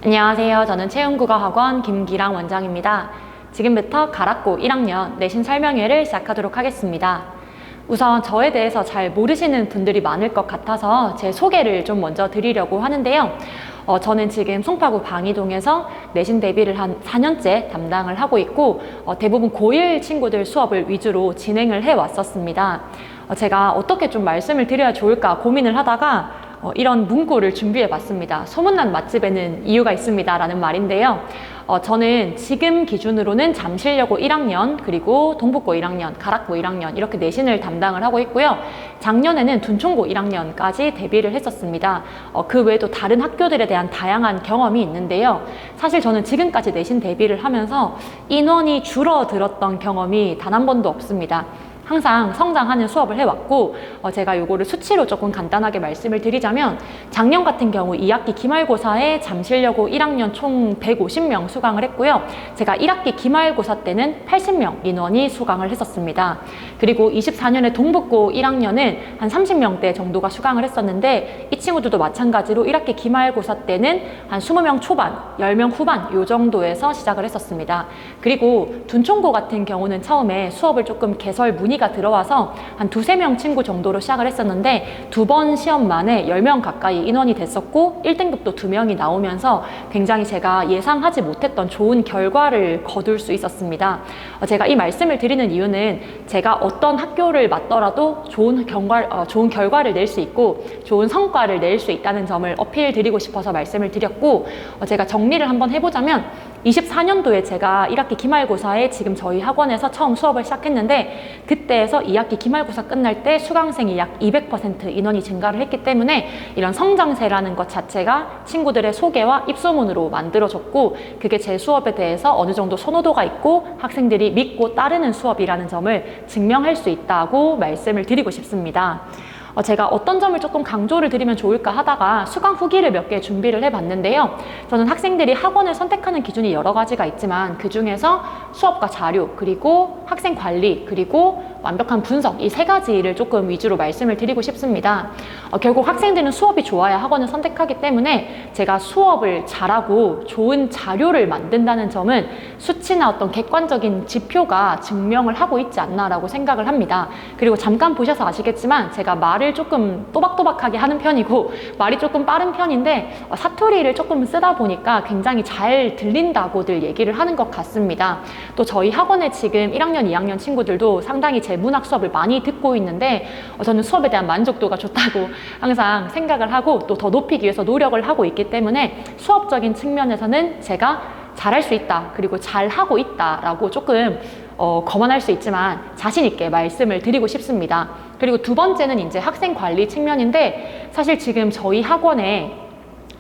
안녕하세요. 저는 채용국어학원 김기랑 원장입니다. 지금부터 가락고 1학년 내신 설명회를 시작하도록 하겠습니다. 우선 저에 대해서 잘 모르시는 분들이 많을 것 같아서 제 소개를 좀 먼저 드리려고 하는데요. 저는 지금 송파구 방이동에서 내신 대비를 한 4년째 담당을 하고 있고 대부분 고1 친구들 수업을 위주로 진행을 해왔었습니다. 제가 어떻게 좀 말씀을 드려야 좋을까 고민을 하다가 이런 문구를 준비해 봤습니다. 소문난 맛집에는 이유가 있습니다 라는 말인데요. 저는 지금 기준으로는 잠실여고 1학년 그리고 동북고 1학년, 가락고 1학년 이렇게 내신을 담당을 하고 있고요. 작년에는 둔촌고 1학년까지 대비를 했었습니다. 그 외에도 다른 학교들에 대한 다양한 경험이 있는데요. 사실 저는 지금까지 내신 대비를 하면서 인원이 줄어들었던 경험이 단 한 번도 없습니다. 항상 성장하는 수업을 해왔고 제가 요거를 수치로 조금 간단하게 말씀을 드리자면 작년 같은 경우 2학기 기말고사에 잠실여고 1학년 총 150명 수강을 했고요. 제가 1학기 기말고사 때는 80명 인원이 수강을 했었습니다. 그리고 24년에 동북고 1학년은 한 30명대 정도가 수강을 했었는데 이 친구들도 마찬가지로 1학기 기말고사 때는 한 20명 초반, 10명 후반 요 정도에서 시작을 했었습니다. 그리고 둔촌고 같은 경우는 처음에 수업을 조금 개설 문의가 들어와서 한 2~3명 친구 정도로 시작을 했었는데 2번 시험 만에 10명 가까이 인원이 됐었고 1등급도 2명이 나오면서 굉장히 제가 예상하지 못했던 좋은 결과를 거둘 수 있었습니다. 제가 이 말씀을 드리는 이유는 제가 어떤 학교를 맡더라도 좋은 결과를 낼 수 있고 좋은 성과를 낼 수 있다는 점을 어필 드리고 싶어서 말씀을 드렸고 제가 정리를 한번 해보자면 24년도에 제가 1학기 기말고사에 지금 저희 학원에서 처음 수업을 시작했는데 그때에서 2학기 기말고사 끝날 때 수강생이 약 200% 인원이 증가를 했기 때문에 이런 성장세라는 것 자체가 친구들의 소개와 입소문으로 만들어졌고 그게 제 수업에 대해서 어느 정도 선호도가 있고 학생들이 믿고 따르는 수업이라는 점을 증명할 수 있다고 말씀을 드리고 싶습니다. 제가 어떤 점을 조금 강조를 드리면 좋을까 하다가 수강 후기를 몇 개 준비를 해봤는데요. 저는 학생들이 학원을 선택하는 기준이 여러 가지가 있지만 그 중에서 수업과 자료, 그리고 학생 관리, 그리고 완벽한 분석 이 3가지를 조금 위주로 말씀을 드리고 싶습니다. 결국 학생들은 수업이 좋아야 학원을 선택하기 때문에 제가 수업을 잘하고 좋은 자료를 만든다는 점은 수치나 어떤 객관적인 지표가 증명을 하고 있지 않나라고 생각을 합니다. 그리고 잠깐 보셔서 아시겠지만 제가 말을 조금 또박또박하게 하는 편이고 말이 조금 빠른 편인데 사투리를 조금 쓰다 보니까 굉장히 잘 들린다고들 얘기를 하는 것 같습니다. 또 저희 학원에 지금 1학년, 2학년 친구들도 상당히 제 문학 수업을 많이 듣고 있는데 저는 수업에 대한 만족도가 좋다고 항상 생각을 하고 또 더 높이기 위해서 노력을 하고 있기 때문에 수업적인 측면에서는 제가 잘할 수 있다 그리고 잘하고 있다라고 조금 거만할 수 있지만 자신 있게 말씀을 드리고 싶습니다. 그리고 두 번째는 이제 학생 관리 측면인데 사실 지금 저희 학원에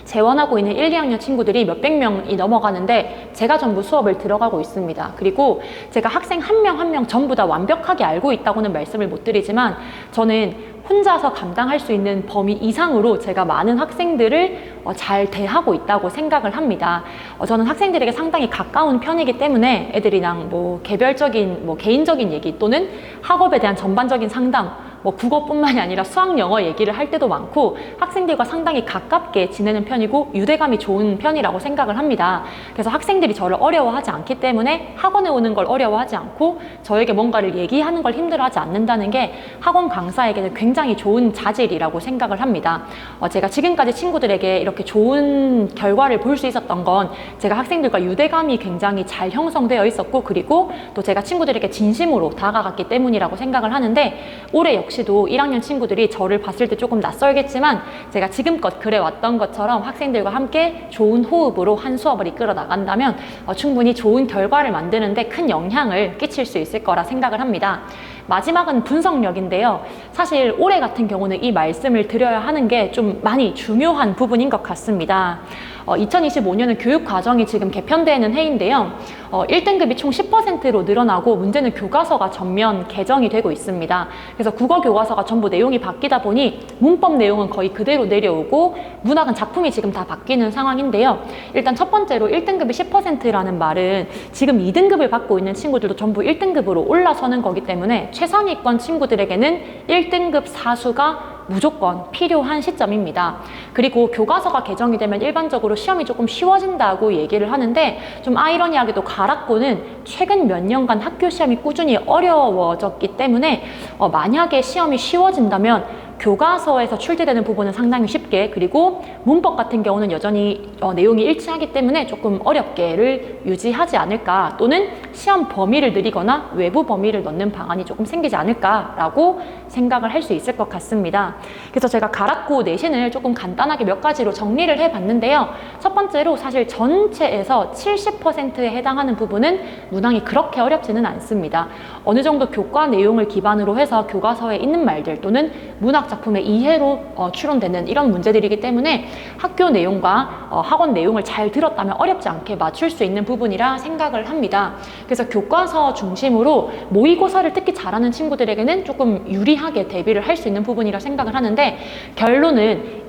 재원하고 있는 1, 2학년 친구들이 몇백 명이 넘어가는데 제가 전부 수업을 들어가고 있습니다. 그리고 제가 학생 한 명 한 명 전부 다 완벽하게 알고 있다고는 말씀을 못 드리지만 저는 혼자서 감당할 수 있는 범위 이상으로 제가 많은 학생들을 잘 대하고 있다고 생각을 합니다. 저는 학생들에게 상당히 가까운 편이기 때문에 애들이랑 개별적인 개인적인 얘기 또는 학업에 대한 전반적인 상담 국어뿐만이 아니라 수학, 영어 얘기를 할 때도 많고 학생들과 상당히 가깝게 지내는 편이고 유대감이 좋은 편이라고 생각을 합니다. 그래서 학생들이 저를 어려워하지 않기 때문에 학원에 오는 걸 어려워하지 않고 저에게 뭔가를 얘기하는 걸 힘들어하지 않는다는 게 학원 강사에게는 굉장히 좋은 자질이라고 생각을 합니다. 제가 지금까지 친구들에게 이렇게 좋은 결과를 볼 수 있었던 건 제가 학생들과 유대감이 굉장히 잘 형성되어 있었고 그리고 또 제가 친구들에게 진심으로 다가갔기 때문이라고 생각을 하는데 올해 역시도 1학년 친구들이 저를 봤을 때 조금 낯설겠지만 제가 지금껏 그래왔던 것처럼 학생들과 함께 좋은 호흡으로 한 수업을 이끌어 나간다면 충분히 좋은 결과를 만드는데 큰 영향을 끼칠 수 있을 거라 생각을 합니다. 마지막은 분석력인데요. 사실 올해 같은 경우는 이 말씀을 드려야 하는 게 좀 많이 중요한 부분인 것 같습니다. 2025년은 교육과정이 지금 개편되는 해인데요. 1등급이 총 10%로 늘어나고 문제는 교과서가 전면 개정이 되고 있습니다. 그래서 국어 교과서가 전부 내용이 바뀌다 보니 문법 내용은 거의 그대로 내려오고 문학은 작품이 지금 다 바뀌는 상황인데요. 일단 첫 번째로 1등급이 10%라는 말은 지금 2등급을 받고 있는 친구들도 전부 1등급으로 올라서는 거기 때문에 최상위권 친구들에게는 1등급 사수가 무조건 필요한 시점입니다. 그리고 교과서가 개정이 되면 일반적으로 시험이 조금 쉬워진다고 얘기를 하는데, 좀 아이러니하게도 가락고는 최근 몇 년간 학교 시험이 꾸준히 어려워졌기 때문에 만약에 시험이 쉬워진다면 교과서에서 출제되는 부분은 상당히 쉽게, 그리고 문법 같은 경우는 여전히 내용이 일치하기 때문에 조금 어렵게를 유지하지 않을까, 또는 시험 범위를 늘리거나 외부 범위를 넣는 방안이 조금 생기지 않을까라고 생각을 할 수 있을 것 같습니다. 그래서 제가 가락고 내신을 조금 간단하게 몇 가지로 정리를 해봤는데요. 첫 번째로 사실 전체에서 70%에 해당하는 부분은 문항이 그렇게 어렵지는 않습니다. 어느 정도 교과 내용을 기반으로 해서 교과서에 있는 말들 또는 문학 작품의 이해로 추론되는 이런 문제들이기 때문에 학교 내용과 학원 내용을 잘 들었다면 어렵지 않게 맞출 수 있는 부분이라 생각을 합니다. 그래서 교과서 중심으로 모의고사를 특히 잘하는 친구들에게는 조금 유리하게 대비를 할 수 있는 부분이라 생각을 하는데, 결론은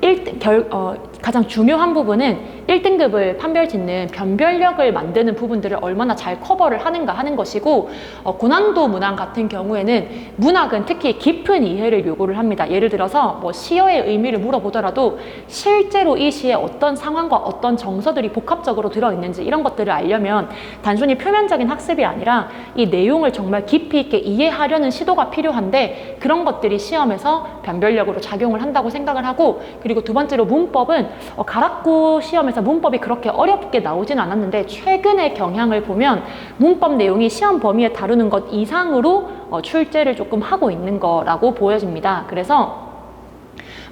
가장 중요한 부분은 1등급을 판별짓는 변별력을 만드는 부분들을 얼마나 잘 커버를 하는가 하는 것이고, 고난도 문항 같은 경우에는 문학은 특히 깊은 이해를 요구를 합니다. 예를 들어서 시어의 의미를 물어보더라도 실제로 이 시에 어떤 상황과 어떤 정서들이 복합적으로 들어있는지 이런 것들을 알려면 단순히 표면적인 학습이 아니라 이 내용을 정말 깊이 있게 이해하려는 시도가 필요한데, 그런 것들이 시험에서 변별력으로 작용을 한다고 생각을 하고, 그리고 두 번째로 문법은 가락고 시험에서 문법이 그렇게 어렵게 나오진 않았는데, 최근의 경향을 보면 문법 내용이 시험 범위에 다루는 것 이상으로 출제를 조금 하고 있는 거라고 보여집니다. 그래서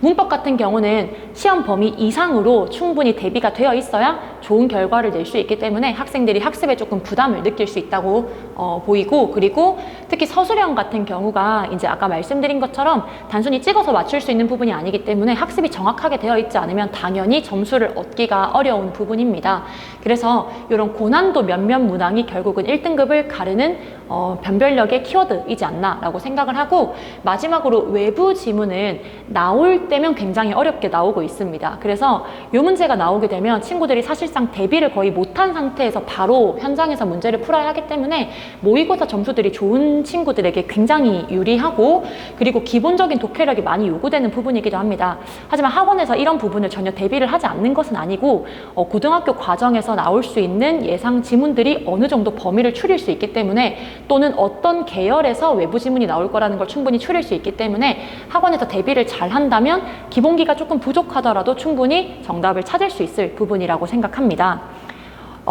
문법 같은 경우는 시험 범위 이상으로 충분히 대비가 되어 있어야 좋은 결과를 낼 수 있기 때문에 학생들이 학습에 조금 부담을 느낄 수 있다고 보이고, 그리고 특히 서술형 같은 경우가 이제 아까 말씀드린 것처럼 단순히 찍어서 맞출 수 있는 부분이 아니기 때문에 학습이 정확하게 되어 있지 않으면 당연히 점수를 얻기가 어려운 부분입니다. 그래서 이런 고난도 몇몇 문항이 결국은 1등급을 가르는 변별력의 키워드이지 않나라고 생각을 하고, 마지막으로 외부 지문은 나올 때면 굉장히 어렵게 나오고 있습니다. 그래서 이 문제가 나오게 되면 친구들이 사실상 대비를 거의 못한 상태에서 바로 현장에서 문제를 풀어야 하기 때문에 모의고사 점수들이 좋은 친구들에게 굉장히 유리하고, 그리고 기본적인 독해력이 많이 요구되는 부분이기도 합니다. 하지만 학원에서 이런 부분을 전혀 대비를 하지 않는 것은 아니고, 고등학교 과정에서 나올 수 있는 예상 지문들이 어느 정도 범위를 추릴 수 있기 때문에, 또는 어떤 계열에서 외부 지문이 나올 거라는 걸 충분히 추릴 수 있기 때문에 학원에서 대비를 잘 한다면 기본기가 조금 부족하더라도 충분히 정답을 찾을 수 있을 부분이라고 생각합니다.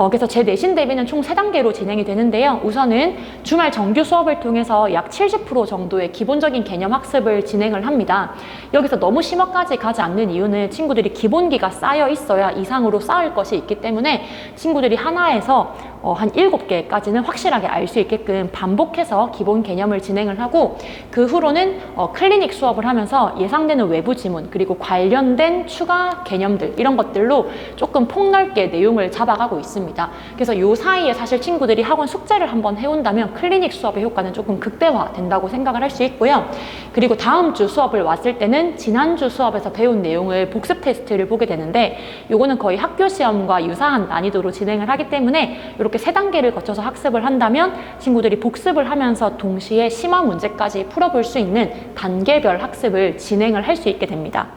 그래서 제 내신 대비는 총 3단계로 진행이 되는데요. 우선은 주말 정규 수업을 통해서 약 70% 정도의 기본적인 개념 학습을 진행을 합니다. 여기서 너무 심화까지 가지 않는 이유는 친구들이 기본기가 쌓여 있어야 이상으로 쌓을 것이 있기 때문에 친구들이 하나에서 한 7개까지는 확실하게 알 수 있게끔 반복해서 기본 개념을 진행을 하고, 그 후로는 클리닉 수업을 하면서 예상되는 외부 지문 그리고 관련된 추가 개념들 이런 것들로 조금 폭넓게 내용을 잡아가고 있습니다. 그래서 이 사이에 사실 친구들이 학원 숙제를 한번 해온다면 클리닉 수업의 효과는 조금 극대화된다고 생각을 할 수 있고요. 그리고 다음 주 수업을 왔을 때는 지난주 수업에서 배운 내용을 복습 테스트를 보게 되는데, 요거는 거의 학교 시험과 유사한 난이도로 진행을 하기 때문에 이렇게 3단계를 거쳐서 학습을 한다면 친구들이 복습을 하면서 동시에 심화 문제까지 풀어볼 수 있는 단계별 학습을 진행을 할 수 있게 됩니다.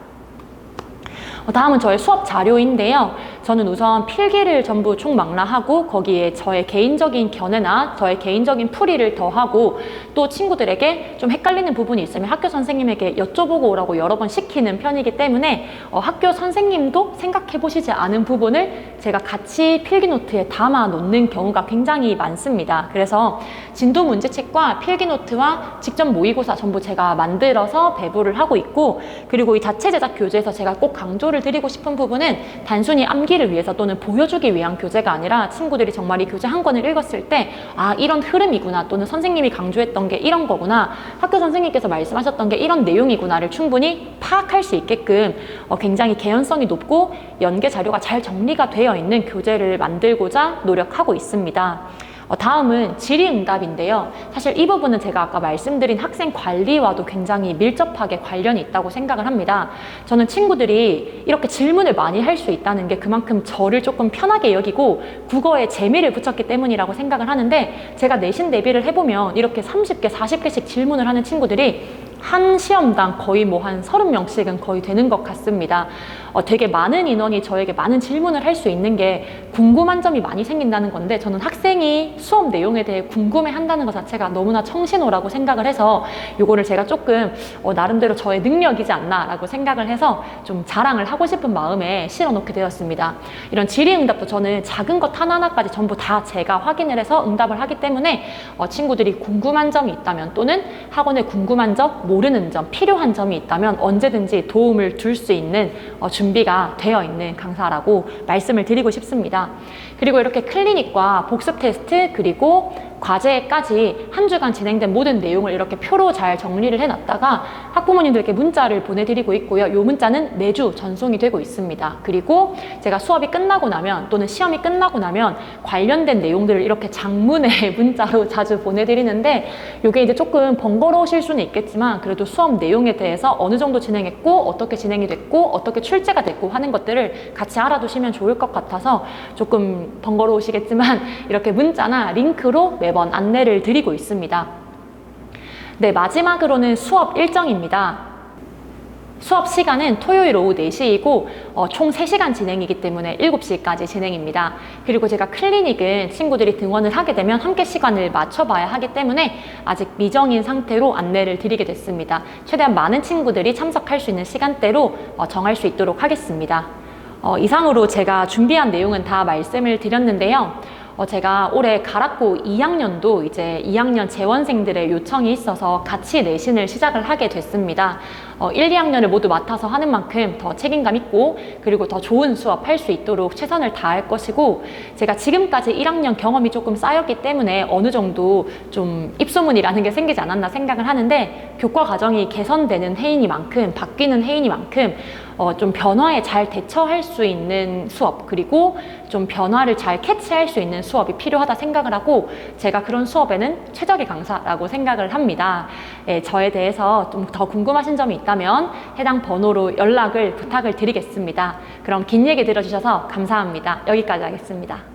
다음은 저의 수업 자료인데요. 저는 우선 필기를 전부 총망라하고 거기에 저의 개인적인 견해나 저의 개인적인 풀이를 더하고, 또 친구들에게 좀 헷갈리는 부분이 있으면 학교 선생님에게 여쭤보고 오라고 여러 번 시키는 편이기 때문에 학교 선생님도 생각해 보시지 않은 부분을 제가 같이 필기노트에 담아 놓는 경우가 굉장히 많습니다. 그래서 진도 문제책과 필기노트와 직접 모의고사 전부 제가 만들어서 배부를 하고 있고, 그리고 이 자체 제작 교재에서 제가 꼭 강조를 드리고 싶은 부분은 단순히 암기를 위해서 또는 보여주기 위한 교재가 아니라, 친구들이 정말 이 교재 한 권을 읽었을 때 이런 흐름이구나, 또는 선생님이 강조했던 게 이런 거구나, 학교 선생님께서 말씀하셨던 게 이런 내용이구나를 충분히 파악할 수 있게끔 굉장히 개연성이 높고 연계 자료가 잘 정리가 되어 있는 교재를 만들고자 노력하고 있습니다. 다음은 질의응답인데요. 사실 이 부분은 제가 아까 말씀드린 학생 관리와도 굉장히 밀접하게 관련이 있다고 생각을 합니다. 저는 친구들이 이렇게 질문을 많이 할 수 있다는 게 그만큼 저를 조금 편하게 여기고 국어에 재미를 붙였기 때문이라고 생각을 하는데, 제가 내신 대비를 해보면 이렇게 30개, 40개씩 질문을 하는 친구들이 한 시험당 거의 뭐 한 30명씩은 거의 되는 것 같습니다. 되게 많은 인원이 저에게 많은 질문을 할 수 있는 게 궁금한 점이 많이 생긴다는 건데, 저는 학생이 수업 내용에 대해 궁금해 한다는 것 자체가 너무나 청신호라고 생각을 해서 요거를 제가 조금 나름대로 저의 능력이지 않나 라고 생각을 해서 좀 자랑을 하고 싶은 마음에 실어놓게 되었습니다. 이런 질의응답도 저는 작은 것 하나하나까지 전부 다 제가 확인을 해서 응답을 하기 때문에 친구들이 궁금한 점이 있다면, 또는 학원에 궁금한 점, 모르는 점, 필요한 점이 있다면 언제든지 도움을 줄 수 있는 준비가 되어 있는 강사라고 말씀을 드리고 싶습니다. 그리고 이렇게 클리닉과 복습 테스트, 그리고 과제까지 한 주간 진행된 모든 내용을 이렇게 표로 잘 정리를 해놨다가 학부모님들께 문자를 보내드리고 있고요. 이 문자는 매주 전송이 되고 있습니다. 그리고 제가 수업이 끝나고 나면, 또는 시험이 끝나고 나면 관련된 내용들을 이렇게 장문의 문자로 자주 보내드리는데, 이게 이제 조금 번거로우실 수는 있겠지만 그래도 수업 내용에 대해서 어느 정도 진행했고, 어떻게 진행이 됐고, 어떻게 출제가 됐고 하는 것들을 같이 알아두시면 좋을 것 같아서 조금 번거로우시겠지만 이렇게 문자나 링크로 매번 안내를 드리고 있습니다. 네, 마지막으로는 수업 일정입니다. 수업 시간은 토요일 오후 4시이고 총 3시간 진행이기 때문에 7시까지 진행입니다. 그리고 제가 클리닉은 친구들이 등원을 하게 되면 함께 시간을 맞춰봐야 하기 때문에 아직 미정인 상태로 안내를 드리게 됐습니다. 최대한 많은 친구들이 참석할 수 있는 시간대로 정할 수 있도록 하겠습니다. 이상으로 제가 준비한 내용은 다 말씀을 드렸는데요. 제가 올해 가락고 2학년도 이제 2학년 재원생들의 요청이 있어서 같이 내신을 시작을 하게 됐습니다. 1, 2학년을 모두 맡아서 하는 만큼 더 책임감 있고, 그리고 더 좋은 수업 할 수 있도록 최선을 다할 것이고, 제가 지금까지 1학년 경험이 조금 쌓였기 때문에 어느 정도 좀 입소문이라는 게 생기지 않았나 생각을 하는데, 교과 과정이 개선되는 해이니만큼, 바뀌는 해이니만큼 좀 변화에 잘 대처할 수 있는 수업, 그리고 좀 변화를 잘 캐치할 수 있는 수업이 필요하다 생각을 하고, 제가 그런 수업에는 최적의 강사라고 생각을 합니다. 저에 대해서 좀 더 궁금하신 점이 있다면 해당 번호로 연락을 부탁을 드리겠습니다. 그럼 긴 얘기 들어주셔서 감사합니다. 여기까지 하겠습니다.